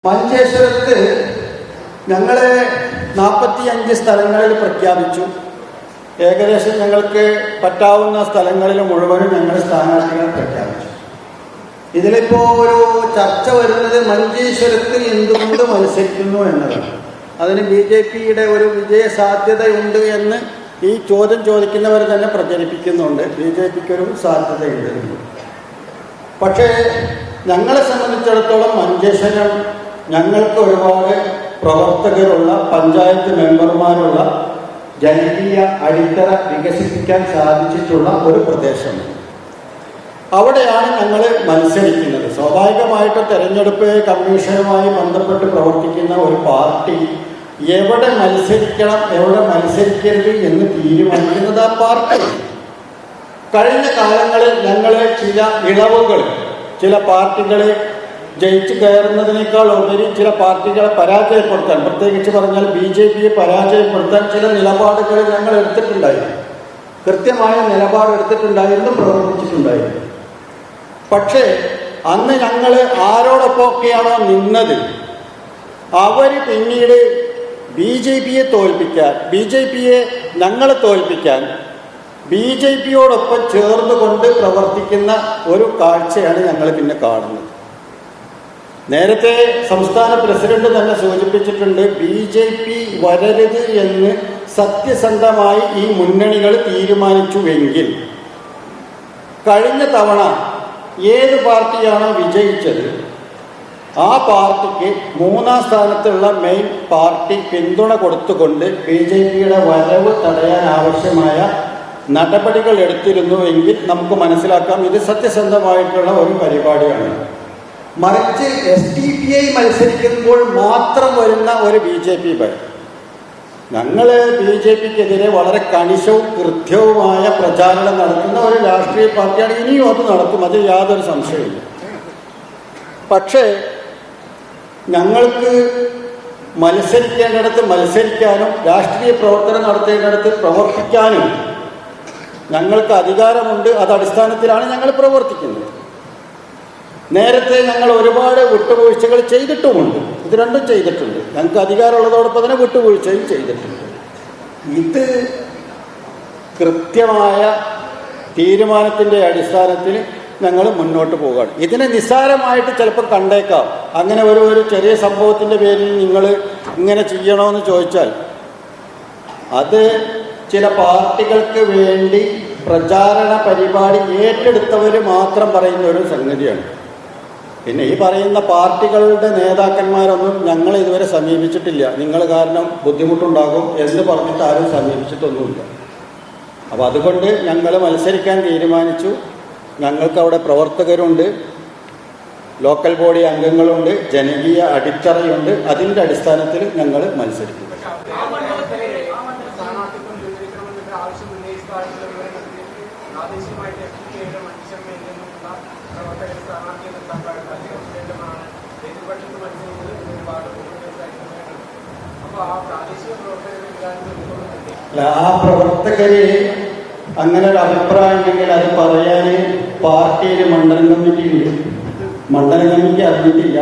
മഞ്ചേശ്വരത്ത് ഞങ്ങളെ 45 സ്ഥലങ്ങളിൽ പ്രഖ്യാപിച്ചു. ഏകദേശം ഞങ്ങൾക്ക് പറ്റാവുന്ന സ്ഥലങ്ങളിൽ മുഴുവനും ഞങ്ങൾ സ്ഥാനാർത്ഥികളെ പ്രഖ്യാപിച്ചു. ഇതിലിപ്പോൾ ഒരു ചർച്ച വരുന്നത് മഞ്ചേശ്വരത്ത് എന്തുകൊണ്ട് മത്സരിക്കുന്നു എന്നതാണ്. അതിന് BJPയുടെ ഒരു വിജയ സാധ്യതയുണ്ട് എന്ന് ഈ ചോദ്യം ചോദിക്കുന്നവർ തന്നെ പ്രചരിപ്പിക്കുന്നുണ്ട്. BJPക്കൊരു സാധ്യതയുണ്ട്. പക്ഷേ ഞങ്ങളെ സംബന്ധിച്ചിടത്തോളം മഞ്ചേശ്വരം ഞങ്ങൾക്ക് ഒരുപാട് പ്രവർത്തകരുള്ള, പഞ്ചായത്ത് മെമ്പർമാരുള്ള, ജനകീയ അടിത്തറ വികസിപ്പിക്കാൻ സാധിച്ചിട്ടുള്ള ഒരു പ്രദേശമാണ്. അവിടെയാണ് ഞങ്ങൾ മത്സരിക്കുന്നത്. സ്വാഭാവികമായിട്ട് തെരഞ്ഞെടുപ്പ് കമ്മീഷനുമായി ബന്ധപ്പെട്ട് പ്രവർത്തിക്കുന്ന ഒരു പാർട്ടി എവിടെ മത്സരിക്കണം, എവിടെ മത്സരിക്കരുത് എന്ന് തീരുമാനിക്കുന്നത് ആ പാർട്ടി. കഴിഞ്ഞ കാലങ്ങളിൽ ഞങ്ങൾ ചില ഇളവുകൾ, ചില പാർട്ടികളെ ജയിച്ചു കയറുന്നതിനേക്കാൾ ഉപരി ചില പാർട്ടികളെ പരാജയപ്പെടുത്താൻ, പ്രത്യേകിച്ച് പറഞ്ഞാൽ BJPയെ പരാജയപ്പെടുത്താൻ ചില നിലപാടുകൾ ഞങ്ങൾ എടുത്തിട്ടുണ്ടായിരുന്നു. കൃത്യമായ നിലപാടെടുത്തിട്ടുണ്ടായിരുന്നു, പ്രവർത്തിച്ചിട്ടുണ്ടായിരുന്നു. പക്ഷേ അന്ന് ഞങ്ങൾ ആരോടൊപ്പമൊക്കെയാണോ നിന്നത്, അവർ പിന്നീട് BJPയെ തോൽപ്പിക്കാൻ, BJPയെ ഞങ്ങളെ തോൽപ്പിക്കാൻ BJPയോടൊപ്പം ചേർന്നുകൊണ്ട് പ്രവർത്തിക്കുന്ന ഒരു കാഴ്ചയാണ് ഞങ്ങൾ പിന്നെ കാണുന്നത്. നേരത്തെ സംസ്ഥാന പ്രസിഡന്റ് തന്നെ സൂചിപ്പിച്ചിട്ടുണ്ട്, BJP വരരുത് എന്ന് സത്യസന്ധമായി ഈ മുന്നണികൾ തീരുമാനിച്ചുവെങ്കിൽ കഴിഞ്ഞ തവണ ഏത് പാർട്ടിയാണോ വിജയിച്ചത് ആ പാർട്ടിക്ക് 3-ാം സ്ഥാനത്തുള്ള മെയിൻ പാർട്ടി പിന്തുണ കൊടുത്തുകൊണ്ട് BJPയുടെ വരവ് തടയാൻ ആവശ്യമായ നടപടികൾ എടുത്തിരുന്നുവെങ്കിൽ നമുക്ക് മനസ്സിലാക്കാം ഇത് സത്യസന്ധമായിട്ടുള്ള ഒരു പരിപാടിയാണ്. മറിച്ച് SDPI മത്സരിക്കുമ്പോൾ മാത്രം വരുന്ന ഒരു BJP ഭയം. ഞങ്ങൾ BJPക്കെതിരെ വളരെ കണിശവും കൃത്യവുമായ പ്രചാരണം നടത്തുന്ന ഒരു രാഷ്ട്രീയ പാർട്ടിയാണ്. ഇനിയും അത് നടത്തും, അത് യാതൊരു സംശയമില്ല. പക്ഷേ ഞങ്ങൾക്ക് മത്സരിക്കേണ്ടിടത്ത് മത്സരിക്കാനും രാഷ്ട്രീയ പ്രവർത്തനം നടത്തേണ്ടിടത്ത് പ്രവർത്തിക്കാനും ഞങ്ങൾക്ക് അധികാരമുണ്ട്. അത് അടിസ്ഥാനത്തിലാണ് ഞങ്ങൾ പ്രവർത്തിക്കുന്നത്. നേരത്തെ ഞങ്ങൾ ഒരുപാട് വിട്ടുവീഴ്ചകൾ ചെയ്തിട്ടുമുണ്ട്. ഇത് രണ്ടും ചെയ്തിട്ടുണ്ട്. ഞങ്ങൾക്ക് അധികാരമുള്ളതോടൊപ്പം തന്നെ വിട്ടുവീഴ്ചയും ചെയ്തിട്ടുണ്ട്. ഇത് കൃത്യമായ തീരുമാനത്തിൻ്റെ അടിസ്ഥാനത്തിൽ ഞങ്ങൾ മുന്നോട്ട് പോവുകയാണ്. ഇതിനെ നിസ്സാരമായിട്ട് ചിലപ്പോൾ കണ്ടേക്കാം. അങ്ങനെ ഒരു ചെറിയ സംഭവത്തിൻ്റെ പേരിൽ നിങ്ങൾ ഇങ്ങനെ ചെയ്യണമെന്ന് ചോദിച്ചാൽ അത് ചില പാർട്ടികൾക്ക് വേണ്ടി പ്രചാരണ പരിപാടി ഏറ്റെടുത്തവർ മാത്രം പറയുന്ന ഒരു സംഗതിയാണ്. പിന്നെ ഈ പറയുന്ന പാർട്ടികളുടെ നേതാക്കന്മാരൊന്നും ഞങ്ങൾ ഇതുവരെ സമീപിച്ചിട്ടില്ല. നിങ്ങൾ കാരണം ബുദ്ധിമുട്ടുണ്ടാകും എന്ന് പറഞ്ഞിട്ട് ആരും സമീപിച്ചിട്ടൊന്നുമില്ല. അപ്പോൾ അതുകൊണ്ട് ഞങ്ങൾ മത്സരിക്കാൻ തീരുമാനിച്ചു. ഞങ്ങൾക്ക് അവിടെ പ്രവർത്തകരുണ്ട്, ലോക്കൽ ബോഡി അംഗങ്ങളുണ്ട്, ജനകീയ അടിത്തറയുണ്ട്. അതിൻ്റെ അടിസ്ഥാനത്തിൽ ഞങ്ങൾ മത്സരിക്കും. ആ പ്രവർത്തകര് അങ്ങനെ ഒരു അഭിപ്രായം ഉണ്ടെങ്കിൽ അത് പറയാൻ പാർട്ടിയിൽ മണ്ഡലം കമ്മിറ്റി ഉണ്ട്. മണ്ഡലം കമ്മിറ്റി അറിഞ്ഞിട്ടില്ല.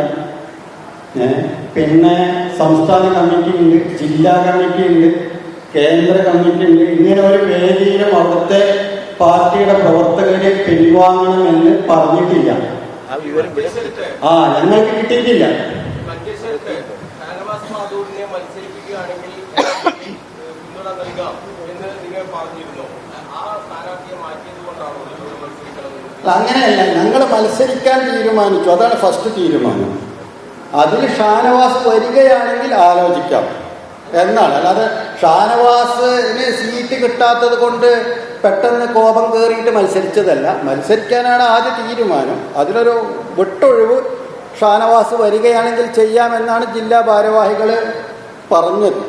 പിന്നെ സംസ്ഥാന കമ്മിറ്റി ഉണ്ട്, ജില്ലാ കമ്മിറ്റി ഉണ്ട്, കേന്ദ്ര കമ്മിറ്റി ഉണ്ട്. ഇങ്ങനെ ഒരു വേദിയിലും അവിടുത്തെ പാർട്ടിയുടെ പ്രവർത്തകരെ പിൻവാങ്ങണമെന്ന് പറഞ്ഞിട്ടില്ല. ഞങ്ങൾക്ക് കിട്ടിയിട്ടില്ല. അങ്ങനെയല്ല, ഞങ്ങൾ മത്സരിക്കാൻ തീരുമാനിച്ചു. അതാണ് ഫസ്റ്റ് തീരുമാനം. അതിൽ ഷാനവാസ് വരികയാണെങ്കിൽ ആലോചിക്കാം എന്നാണ്. അല്ലാതെ ഷാനവാസിന് സീറ്റ് കിട്ടാത്തത് കൊണ്ട് പെട്ടെന്ന് കോപം കയറിയിട്ട് മത്സരിച്ചതല്ല. മത്സരിക്കാനാണ് ആദ്യ തീരുമാനം. അതിലൊരു വിട്ടൊഴിവ് ഷാനവാസ് വരികയാണെങ്കിൽ ചെയ്യാമെന്നാണ് ജില്ലാ ഭാരവാഹികൾ പറഞ്ഞത്.